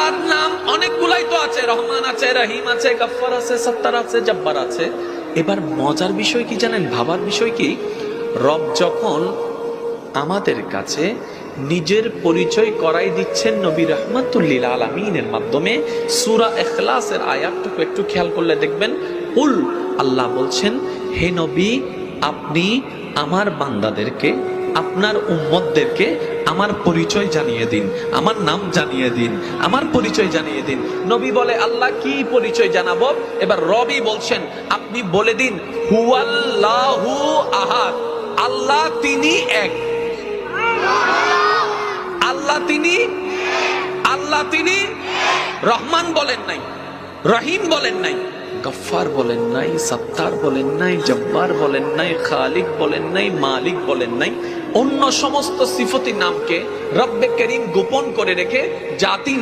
আল্লাহর নাম অনেকগুলাই তো আছে, রহমান আছে, রহিম আছে, গফফার আছে, সত্তার আছে, জব্বার আছে। এবার মজার বিষয় কি জানেন, ভাবার বিষয় কি, রব যখন আমাদের কাছে নিজের পরিচয় করাই দিচ্ছেন নবী রাহমাতুল লিল আলামিনের মাধ্যমে, সূরা ইখলাসের আয়াতটুকু একটু খেয়াল করলে দেখবেন, কুল, আল্লাহ বলছেন, হে নবী আপনি আমার বান্দাদেরকে, আপনার উম্মতদেরকে আমার পরিচয় জানিয়ে দিন, আমার নাম জানিয়ে দিন, আমার পরিচয় জানিয়ে দিন। নবী বলে, আল্লাহ কি পরিচয় জানাবো? এবার রবি বলছেন, আপনি বলে দিন হুয়াল্লাহু আহাদ, আল্লাহ তিনি এক, আল্লাহ তিনি, আল্লাহ তিনি রহমান বলেন নাই, রহিম বলেন নাই, গফফার বলেন নাই, সত্তার বলেন নাই, জব্বার বলেন নাই, খালিক বলেন নাই, মালিক বলেন নাই। অন্য সমস্ত সিফতি নামকে রব্বে করিম গোপন করে রেখে জাতি